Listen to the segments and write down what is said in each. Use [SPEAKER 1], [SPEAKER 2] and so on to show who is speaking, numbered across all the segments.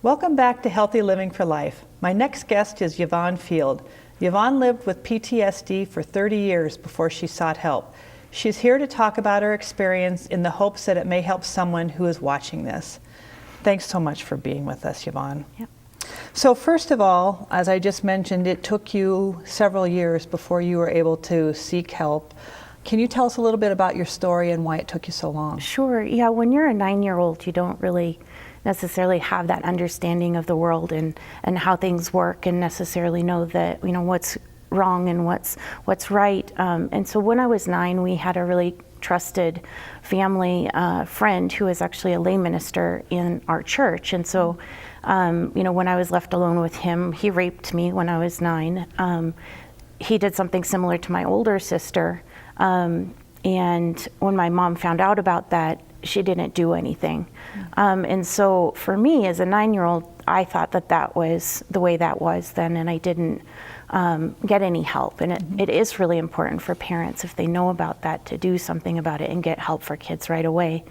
[SPEAKER 1] Welcome back to Healthy Living for Life. My next guest is Yvonne Field. Yvonne lived with PTSD for 30 years before she sought help. She's here to talk about her experience in the hopes that it may help someone who is watching this. Thanks so much for being with us, Yvonne.
[SPEAKER 2] Yep.
[SPEAKER 1] So first of all, as I just mentioned, it took you several years before you were able to seek help. Can you tell us a little bit about your story and why it took you so long?
[SPEAKER 2] Sure. Yeah, when you're a 9-year-old, you don't really necessarily have that understanding of the world and how things work, and necessarily know that, you know, what's wrong and what's right. And so when I was 9, we had a really trusted family friend who was actually a lay minister in our church. And so, you know, when I was left alone with him, he raped me when I was 9. He did something similar to my older sister. And when my mom found out about that, she didn't do anything. And so for me as a 9-year-old, I thought that that was the way that was then, and I didn't get any help. And it is really important for parents, if they know about that, to do something about it and get help for kids right away.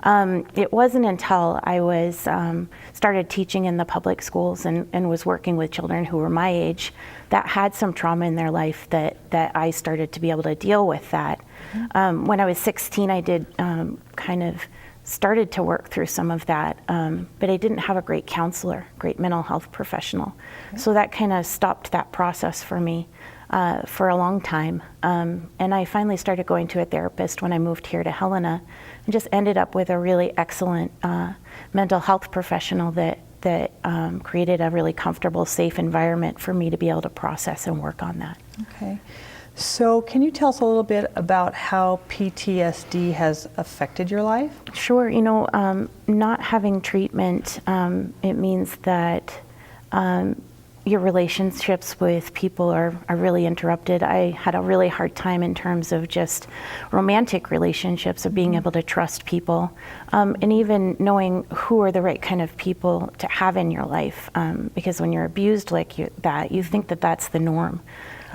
[SPEAKER 2] It wasn't until I was started teaching in the public schools and was working with children who were my age that had some trauma in their life that I started to be able to deal with that. When I was 16, I did kind of started to work through some of that, but I didn't have a great counselor, great mental health professional. So that kind of stopped that process for me for a long time. And I finally started going to a therapist when I moved here to Helena, and just ended up with a really excellent mental health professional that created a really comfortable, safe environment for me to be able to process and work on that.
[SPEAKER 1] Okay. So can you tell us a little bit about how PTSD has affected your life?
[SPEAKER 2] Sure. You know, not having treatment, it means that your relationships with people are really interrupted. I had a really hard time in terms of just romantic relationships, of being able to trust people, and even knowing who are the right kind of people to have in your life, because when you're abused like you think that that's the norm.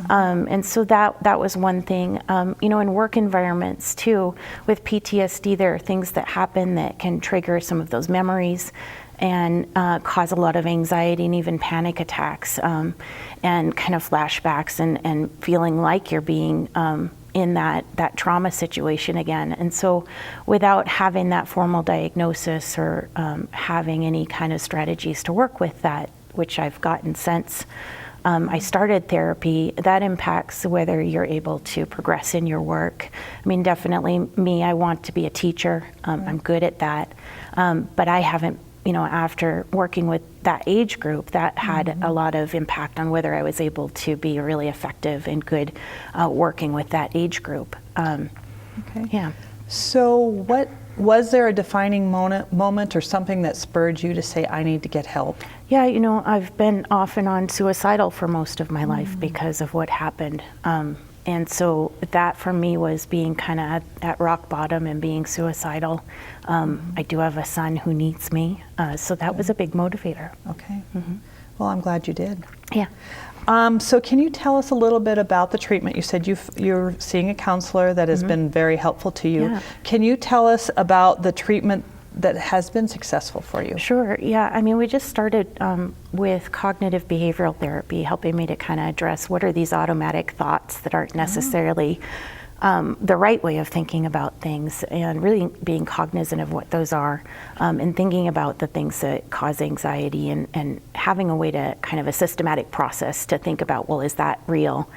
[SPEAKER 2] And so that was one thing. You know, in work environments too, with PTSD, there are things that happen that can trigger some of those memories and cause a lot of anxiety and even panic attacks, and kind of flashbacks and feeling like you're being in that trauma situation again. And so without having that formal diagnosis or having any kind of strategies to work with that, which I've gotten since I started therapy, that impacts whether you're able to progress in your work. I mean, definitely me, I want to be a teacher. I'm good at that. But I haven't, you know, after working with that age group, that had a lot of impact on whether I was able to be really effective and good working with that age group.
[SPEAKER 1] Okay.
[SPEAKER 2] Yeah.
[SPEAKER 1] So was there a defining moment or something that spurred you to say, I need to get help?
[SPEAKER 2] Yeah, you know, I've been off and on suicidal for most of my life because of what happened. And so that for me was being kind of at rock bottom and being suicidal. I do have a son who needs me, so that was a big motivator.
[SPEAKER 1] Okay. Well, I'm glad you did.
[SPEAKER 2] Yeah.
[SPEAKER 1] So can you tell us a little bit about the treatment? You said you're seeing a counselor that has been very helpful to you.
[SPEAKER 2] Yeah.
[SPEAKER 1] Can you tell us about the treatment that has been successful for you?
[SPEAKER 2] Sure, yeah. I mean, we just started with cognitive behavioral therapy, helping me to kind of address what are these automatic thoughts that aren't necessarily the right way of thinking about things, and really being cognizant of what those are, and thinking about the things that cause anxiety, and having a way to kind of a systematic process to think about, well, is that real?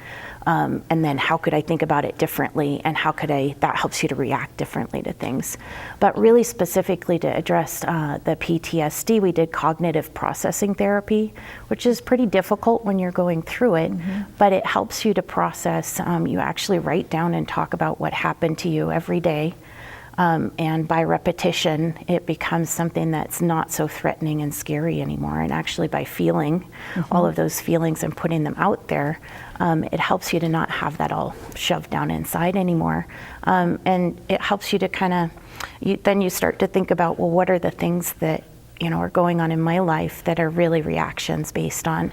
[SPEAKER 2] And then how could I think about it differently, and how could that helps you to react differently to things. But really specifically to address the PTSD, we did cognitive processing therapy, which is pretty difficult when you're going through it, but it helps you to process. You actually write down and talk about what happened to you every day. And by repetition, it becomes something that's not so threatening and scary anymore. And actually by feeling all of those feelings and putting them out there, it helps you to not have that all shoved down inside anymore. And it helps you to kind of, then you start to think about, well, what are the things that are going on in my life that are really reactions based on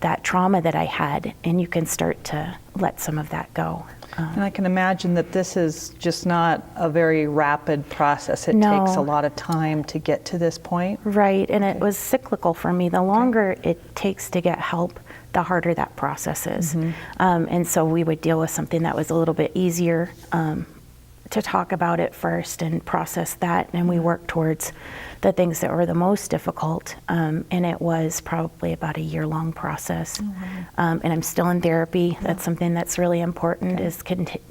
[SPEAKER 2] that trauma that I had, and you can start to let some of that go.
[SPEAKER 1] And I can imagine that this is just not a very rapid process. It
[SPEAKER 2] No.
[SPEAKER 1] takes a lot of time to get to this point.
[SPEAKER 2] Right, and it was cyclical for me. The longer it takes to get help, the harder that process is. And so we would deal with something that was a little bit easier to talk about it first and process that, and we work towards the things that were the most difficult, and it was probably about a year-long process. And I'm still in therapy. That's something that's really important, is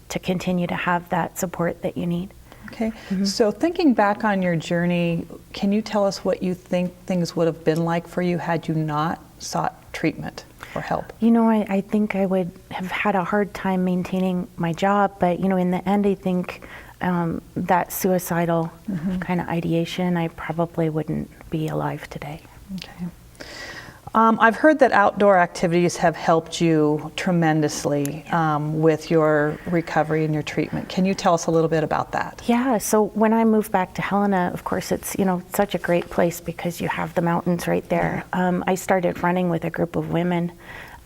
[SPEAKER 2] to continue to have that support that you need.
[SPEAKER 1] Okay, so thinking back on your journey, can you tell us what you think things would have been like for you had you not sought treatment or help?
[SPEAKER 2] I think I would have had a hard time maintaining my job, but in the end, I think that suicidal kind of ideation, I probably wouldn't be alive today.
[SPEAKER 1] Okay. I've heard that outdoor activities have helped you tremendously with your recovery and your treatment. Can you tell us a little bit about that?
[SPEAKER 2] Yeah, so when I moved back to Helena, of course, it's such a great place because you have the mountains right there. I started running with a group of women,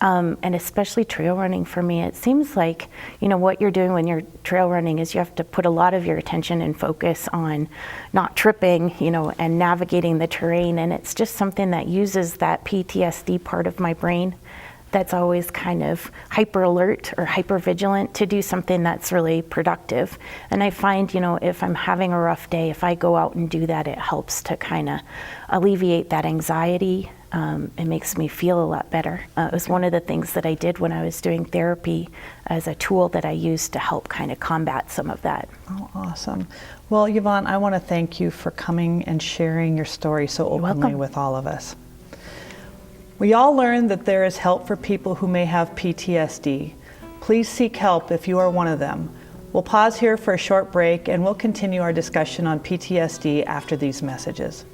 [SPEAKER 2] and especially trail running for me. It seems like what you're doing when you're trail running is you have to put a lot of your attention and focus on not tripping, and navigating the terrain, and it's just something that uses that PTSD part of my brain that's always kind of hyper alert or hyper vigilant to do something that's really productive. And I find, if I'm having a rough day, if I go out and do that, it helps to kind of alleviate that anxiety. It makes me feel a lot better. It was one of the things that I did when I was doing therapy as a tool that I used to help kind of combat some of that.
[SPEAKER 1] Oh, awesome. Well, Yvonne, I want to thank you for coming and sharing your story so openly with all of us. We all learned that there is help for people who may have PTSD. Please seek help if you are one of them. We'll pause here for a short break and we'll continue our discussion on PTSD after these messages.